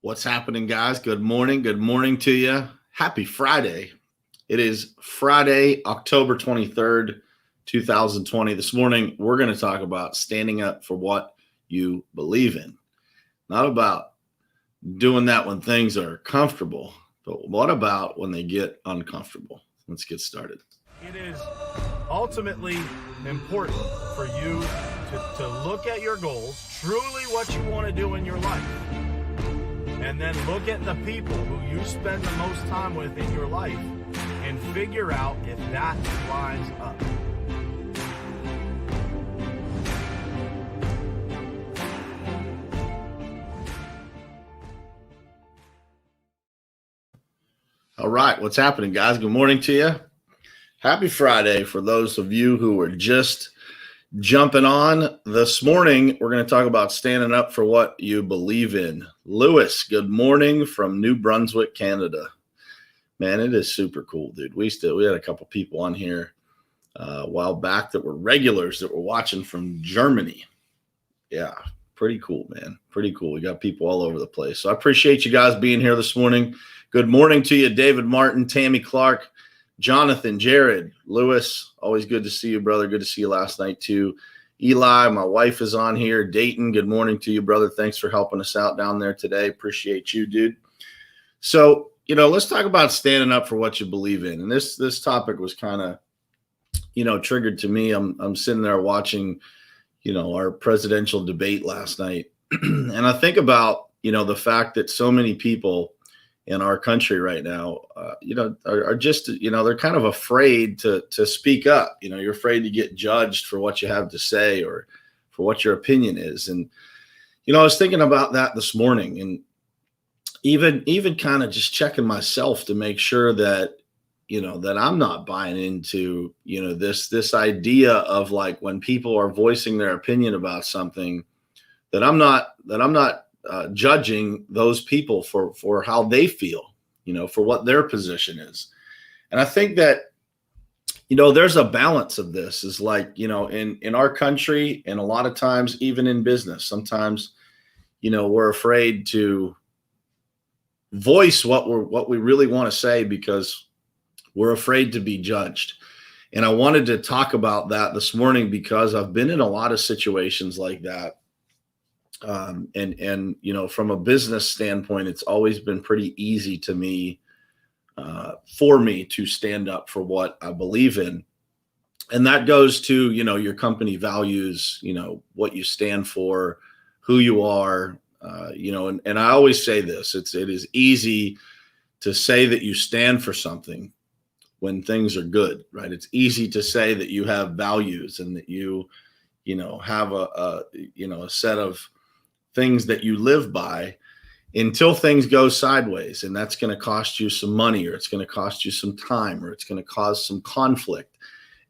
What's happening, guys? Good morning. Good morning to you. Happy Friday. It is Friday, October 23rd, 2020. This morning, we're going to talk about standing up for what you believe in. Not about doing that when things are comfortable, but what about when they get uncomfortable? Let's get started. It is ultimately important for you to look at your goals, truly what you want to do in your life. And then look at the people who you spend the most time with in your life and figure out if that lines up. All right, what's happening, guys? Good morning to you. Happy Friday for those of you who are just jumping on. This morning, we're going to talk about standing up for what you believe in. Lewis, good morning from New Brunswick, Canada. Man, it is super cool, dude. We had a couple people on here a while back that were regulars that were watching from Germany. Yeah, pretty cool, man. Pretty cool. We got people all over the place. So I appreciate you guys being here this morning. Good morning to you, David Martin, Tammy Clark, Jonathan, Jared, Lewis, always good to see you, brother. Good to see you last night, too. Eli, my wife is on here. Dayton, good morning to you, brother. Thanks for helping us out down there today. Appreciate you, dude. So, let's talk about standing up for what you believe in. And this topic was kind of, triggered to me. I'm sitting there watching, our presidential debate last night. And I think about, the fact that so many people in our country right now, are just, they're kind of afraid to speak up. You're afraid to get judged for what you have to say or for what your opinion is. And, I was thinking about that this morning and even kind of just checking myself to make sure that, that I'm not buying into, this idea of like when people are voicing their opinion about something that I'm not judging those people for how they feel, for what their position is. And I think that, there's a balance of this is like, in our country and a lot of times, even in business, sometimes, we're afraid to voice what we really want to say because we're afraid to be judged. And I wanted to talk about that this morning because I've been in a lot of situations like that. And from a business standpoint, it's always been pretty easy to me, for me to stand up for what I believe in. And that goes to, your company values, what you stand for, who you are, and I always say this, it is easy to say that you stand for something when things are good, right? It's easy to say that you have values and that you have a set of things that you live by until things go sideways. And that's going to cost you some money, or it's going to cost you some time, or it's going to cause some conflict.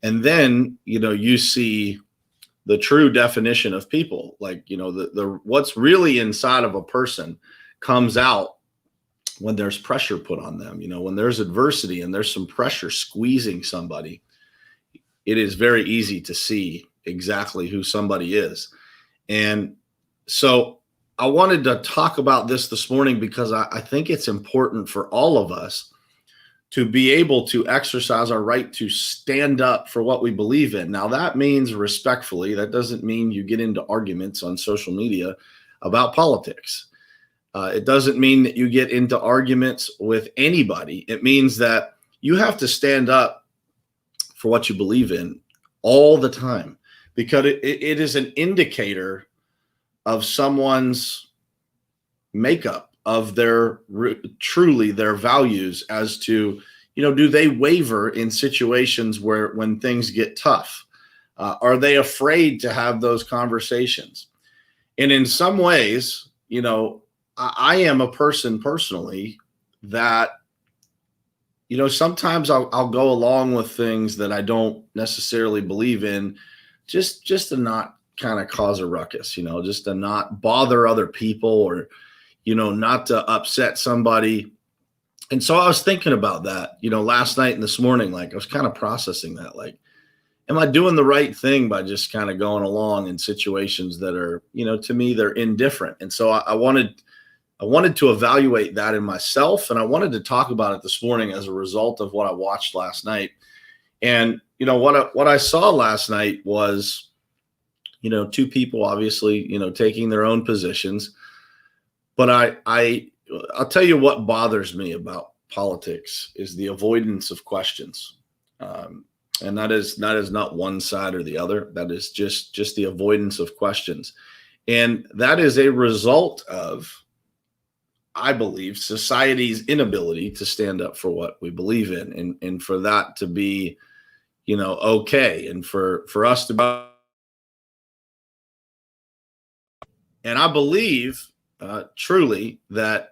And then, you see the true definition of people, like, the what's really inside of a person comes out when there's pressure put on them, when there's adversity and there's some pressure squeezing somebody. It is very easy to see exactly who somebody is. And so I wanted to talk about this morning because I think it's important for all of us to be able to exercise our right to stand up for what we believe in. Now, that means respectfully. That doesn't mean you get into arguments on social media about politics. It doesn't mean that you get into arguments with anybody. It means that you have to stand up for what you believe in all the time, because it is an indicator of someone's makeup, of truly their values as to, do they waver in situations when things get tough? Are they afraid to have those conversations? And in some ways, I am a person personally that, sometimes I'll go along with things that I don't necessarily believe in just to not kind of cause a ruckus, just to not bother other people or, not to upset somebody. And so I was thinking about that, last night and this morning, like I was kind of processing that, like, am I doing the right thing by just kind of going along in situations that are, to me, they're indifferent. And so I wanted I wanted to evaluate that in myself, and I wanted to talk about it this morning as a result of what I watched last night. And what I saw last night was, two people obviously, taking their own positions. But I'll tell you what bothers me about politics is the avoidance of questions. And that is not one side or the other. That is just the avoidance of questions. And that is a result of, I believe, society's inability to stand up for what we believe in, and for that to be, okay. And for us to, and I believe truly that,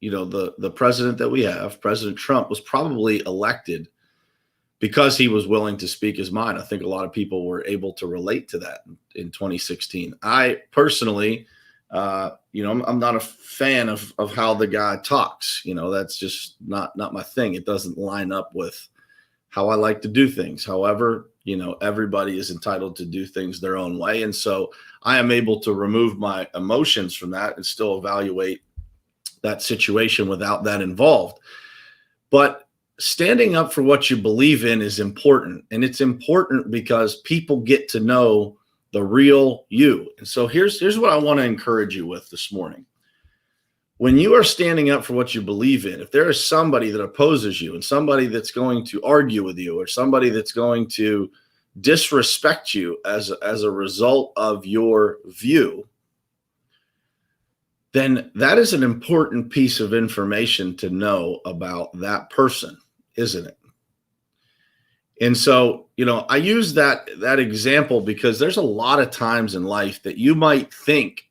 the president that we have, President Trump, was probably elected because he was willing to speak his mind. I think a lot of people were able to relate to that in 2016. I personally, I'm not a fan of how the guy talks. That's just not my thing. It doesn't line up with how I like to do things. However, everybody is entitled to do things their own way. And so I am able to remove my emotions from that and still evaluate that situation without that involved. But standing up for what you believe in is important. And it's important because people get to know the real you. And so here's what I want to encourage you with this morning. When you are standing up for what you believe in, if there is somebody that opposes you and somebody that's going to argue with you or somebody that's going to disrespect you as a result of your view, then that is an important piece of information to know about that person, isn't it? And so, I use that example because there's a lot of times in life that you might think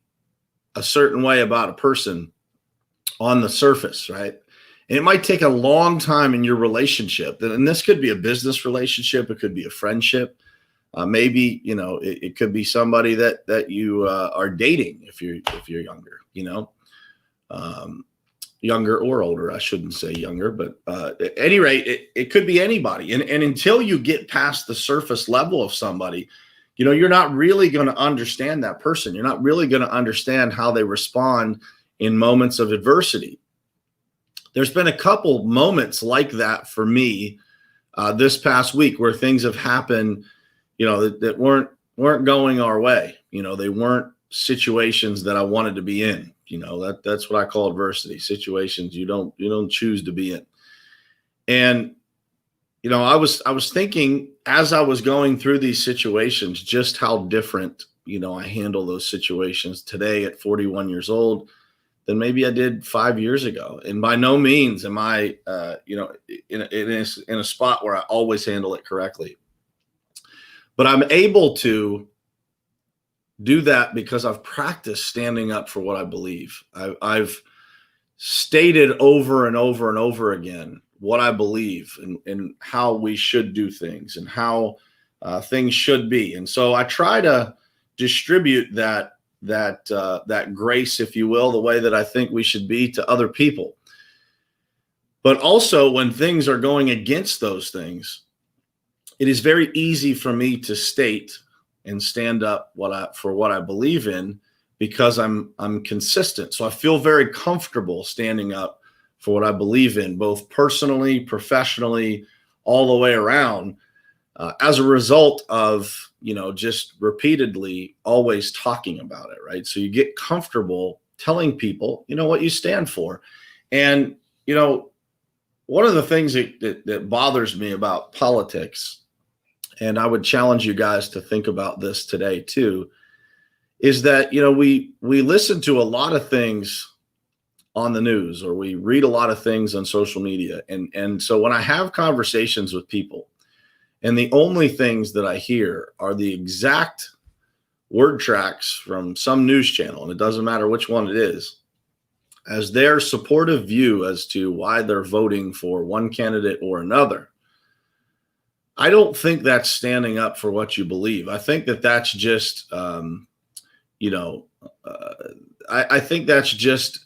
a certain way about a person on the surface, right? And it might take a long time in your relationship. And this could be a business relationship. It could be a friendship. Maybe, it could be somebody that you are dating if you're younger, younger or older. I shouldn't say younger, but at any rate, it could be anybody. And until you get past the surface level of somebody, you're not really going to understand that person. You're not really going to understand how they respond in moments of adversity. There's been a couple moments like that for me this past week where things have happened, that weren't going our way. They weren't situations that I wanted to be in. That's what I call adversity, situations you don't choose to be in. And I was thinking as I was going through these situations just how different I handle those situations today at 41 years old than maybe I did 5 years ago. And by no means am I in a spot where I always handle it correctly. But I'm able to do that because I've practiced standing up for what I believe. I've stated over and over and over again what I believe and how we should do things and how things should be. And so I try to distribute that grace, if you will, the way that I think we should be to other people. But also when things are going against those things, it is very easy for me to state and stand up for what I believe in because I'm consistent. So I feel very comfortable standing up for what I believe in, both personally, professionally, all the way around, as a result of, just repeatedly always talking about it, right? So you get comfortable telling people, what you stand for. And, one of the things that bothers me about politics, and I would challenge you guys to think about this today too, is that, we listen to a lot of things on the news or we read a lot of things on social media. And so when I have conversations with people and the only things that I hear are the exact word tracks from some news channel, and it doesn't matter which one it is, as their supportive view as to why they're voting for one candidate or another, I don't think that's standing up for what you believe. I think that's just, I think that's just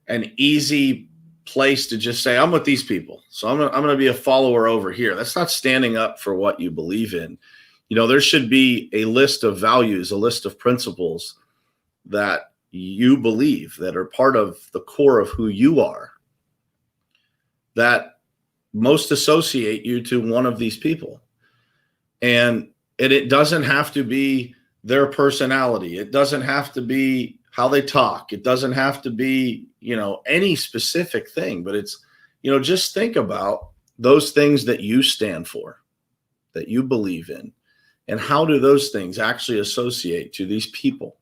an easy place to just say, I'm with these people, so I'm going to be a follower over here. That's not standing up for what you believe in. There should be a list of values, a list of principles that you believe, that are part of the core of who you are, that most associate you to one of these people. And it doesn't have to be their personality. It doesn't have to be how they talk. It doesn't have to be, any specific thing, but it's, just think about those things that you stand for, that you believe in, and how do those things actually associate to these people,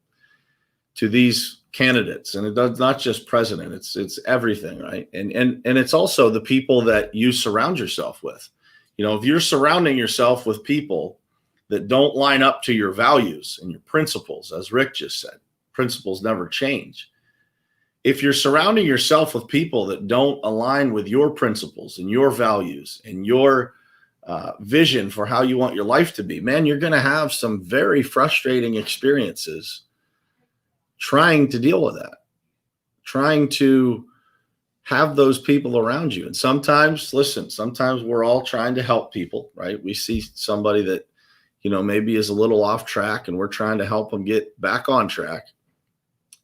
to these candidates. And it does not just president, it's everything, right? And it's also the people that you surround yourself with. If you're surrounding yourself with people that don't line up to your values and your principles, as Rick just said, principles never change. If you're surrounding yourself with people that don't align with your principles and your values and your vision for how you want your life to be, man, you're going to have some very frustrating experiences trying to deal with that, trying to have those people around you. And sometimes we're all trying to help people, right? We see somebody that, maybe is a little off track, and we're trying to help them get back on track.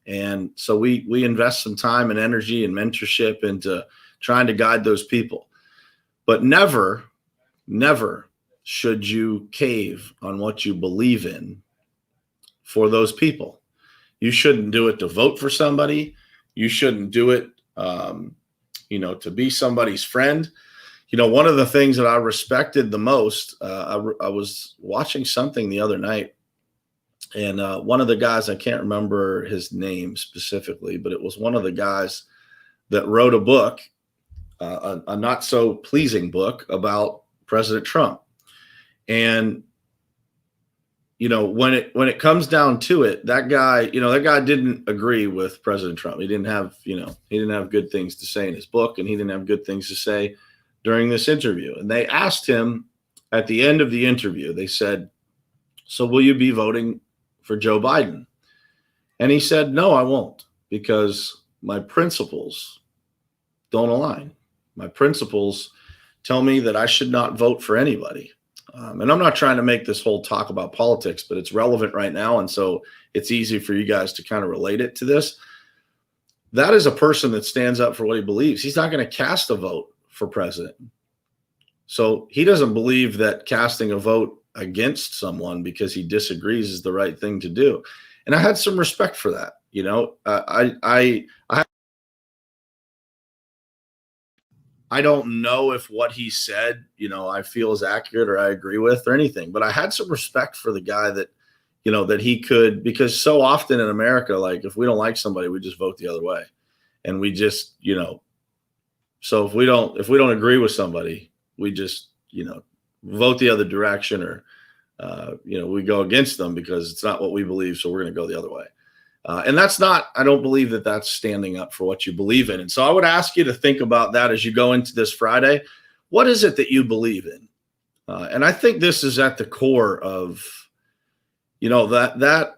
And so we invest some time and energy and mentorship into trying to guide those people. But never should you cave on what you believe in for those people. You shouldn't do it to vote for somebody. You shouldn't do it, to be somebody's friend. One of the things that I respected the most, I was watching something the other night, and one of the guys, I can't remember his name specifically, but it was one of the guys that wrote a book, a not so pleasing book about President Trump. And when it comes down to it, that guy didn't agree with President Trump. He didn't have good things to say in his book, and he didn't have good things to say during this interview. And they asked him at the end of the interview, they said, "So will you be voting for Joe Biden?" And he said, "No, I won't, because my principles don't align. My principles tell me that I should not vote for anybody." And I'm not trying to make this whole talk about politics, but it's relevant right now. And so it's easy for you guys to kind of relate it to this. That is a person that stands up for what he believes. He's not going to cast a vote for president. So he doesn't believe that casting a vote against someone because he disagrees is the right thing to do. And I had some respect for that. I don't know if what he said, I feel is accurate or I agree with or anything, but I had some respect for the guy that, that he could, because so often in America, like if we don't like somebody, we just vote the other way. And we just, so if we don't agree with somebody, we just, vote the other direction, or, we go against them because it's not what we believe. So we're going to go the other way. And I don't believe that that's standing up for what you believe in. And so I would ask you to think about that as you go into this Friday. What is it that you believe in? And I think this is at the core of, that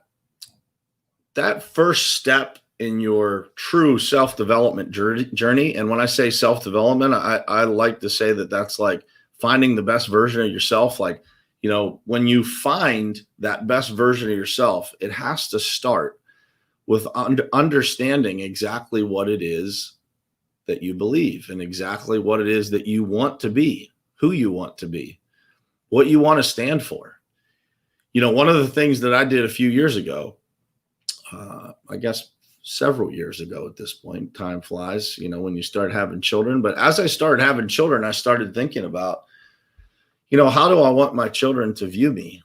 first step in your true self-development journey. And when I say self-development, I like to say that that's like finding the best version of yourself. Like, when you find that best version of yourself, it has to start with understanding exactly what it is that you believe and exactly what it is that you want to be, who you want to be, what you want to stand for. One of the things that I did a few years ago, I guess several years ago at this point, time flies, when you start having children. But as I started having children, I started thinking about, how do I want my children to view me?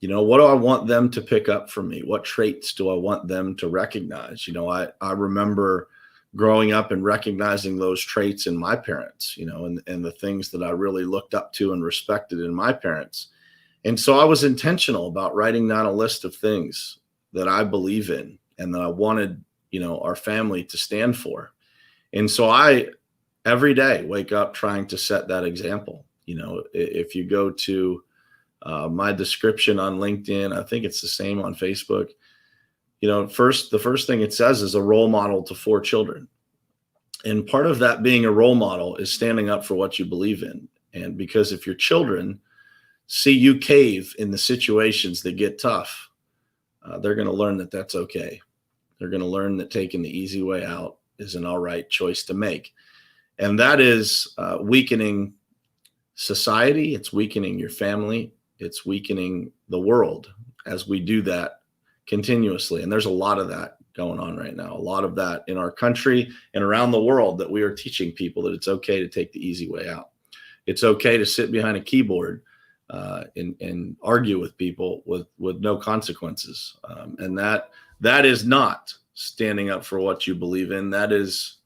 What do I want them to pick up from me? What traits do I want them to recognize? I remember growing up and recognizing those traits in my parents, and the things that I really looked up to and respected in my parents. And so I was intentional about writing down a list of things that I believe in and that I wanted, our family to stand for. And so I, every day, wake up trying to set that example. If you go to my description on LinkedIn, I think it's the same on Facebook. The first thing it says is a role model to 4 children. And part of that being a role model is standing up for what you believe in. And because if your children see you cave in the situations that get tough, they're going to learn that that's okay. They're going to learn that taking the easy way out is an all right choice to make. And that is weakening society. It's weakening your family. It's weakening the world as we do that continuously. And there's a lot of that going on right now, a lot of that in our country and around the world, that we are teaching people that it's okay to take the easy way out. It's okay to sit behind a keyboard and argue with people with no consequences. And that is not standing up for what you believe in. That is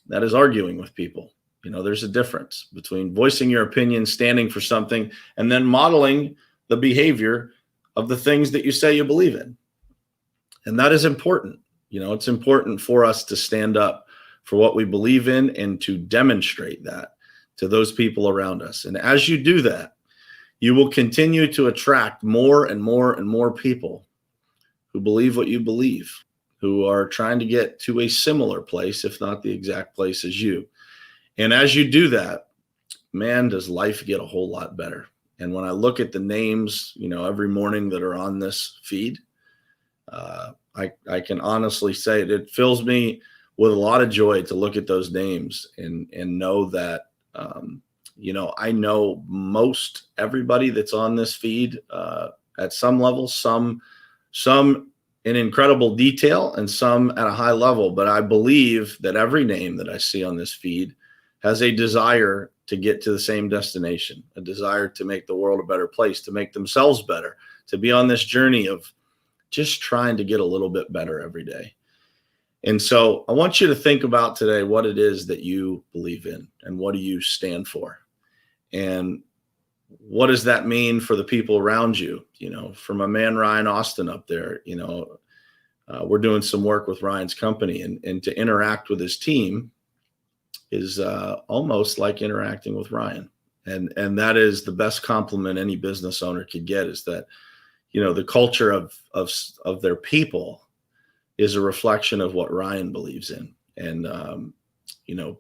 arguing with people. There's a difference between voicing your opinion, standing for something, and then modeling the behavior of the things that you say you believe in. And that is important. It's important for us to stand up for what we believe in and to demonstrate that to those people around us. And as you do that, you will continue to attract more and more and more people who believe what you believe, who are trying to get to a similar place, if not the exact place as you. And as you do that, man, does life get a whole lot better. And when I look at the names, every morning that are on this feed, I can honestly say it fills me with a lot of joy to look at those names and know that, I know most everybody that's on this feed at some level, some in incredible detail and some at a high level. But I believe that every name that I see on this feed has a desire to get to the same destination, a desire to make the world a better place, to make themselves better, to be on this journey of just trying to get a little bit better every day. And so I want you to think about today what it is that you believe in and what do you stand for? And what does that mean for the people around you? For my man, Ryan Austin up there, we're doing some work with Ryan's company, and to interact with his team is almost like interacting with Ryan. And that is the best compliment any business owner could get, is that, the culture of their people is a reflection of what Ryan believes in. And,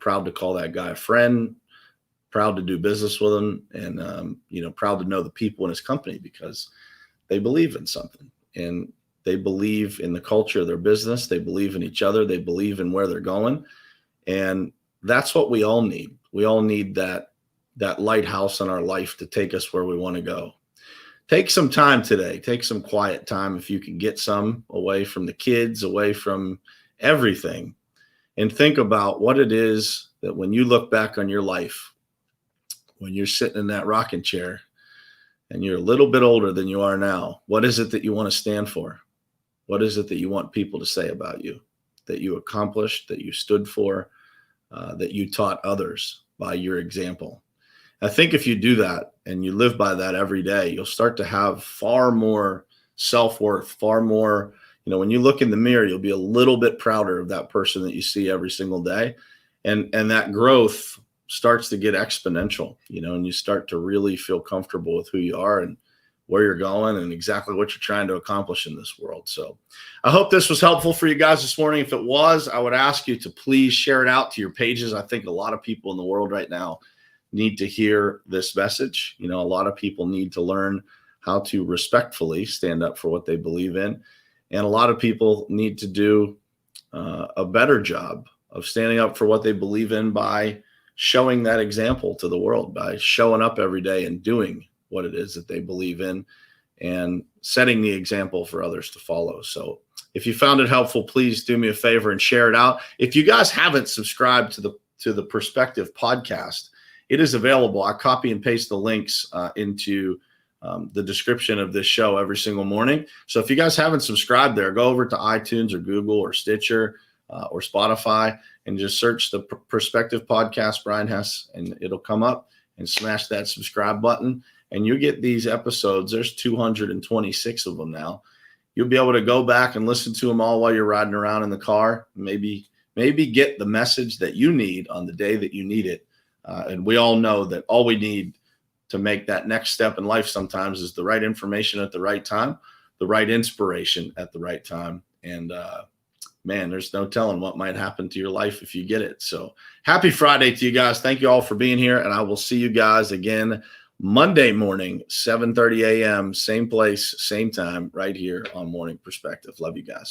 proud to call that guy a friend, proud to do business with him, and, proud to know the people in his company because they believe in something, and they believe in the culture of their business. They believe in each other. They believe in where they're going. And that's what we all need. We all need that lighthouse in our life to take us where we want to go. Take some time today. Take some quiet time if you can get some, away from the kids, away from everything, and think about what it is that when you look back on your life, when you're sitting in that rocking chair and you're a little bit older than you are now, what is it that you want to stand for? What is it that you want people to say about you, that you accomplished, that you stood for, that you taught others by your example? I think if you do that and you live by that every day, you'll start to have far more self-worth, far more, when you look in the mirror, you'll be a little bit prouder of that person that you see every single day. And that growth starts to get exponential, and you start to really feel comfortable with who you are and where you're going and exactly what you're trying to accomplish in this world. So I hope this was helpful for you guys this morning. If it was, I would ask you to please share it out to your pages. I think a lot of people in the world right now need to hear this message. A lot of people need to learn how to respectfully stand up for what they believe in. And a lot of people need to do a better job of standing up for what they believe in by showing that example to the world, by showing up every day and doing what it is that they believe in and setting the example for others to follow. So if you found it helpful, please do me a favor and share it out. If you guys haven't subscribed to the Perspective podcast, it is available. I copy and paste the links into the description of this show every single morning. So if you guys haven't subscribed there, go over to iTunes or Google or Stitcher or Spotify and just search the Perspective podcast, Brian Hess, and it'll come up, and smash that subscribe button. And you'll get these episodes. There's 226 of them now. You'll be able to go back and listen to them all while you're riding around in the car. Maybe get the message that you need on the day that you need it. And we all know that all we need to make that next step in life sometimes is the right information at the right time, the right inspiration at the right time. And man, there's no telling what might happen to your life if you get it. So happy Friday to you guys. Thank you all for being here. And I will see you guys again Monday morning, 7:30 a.m., same place, same time, right here on Morning Perspective. Love you guys.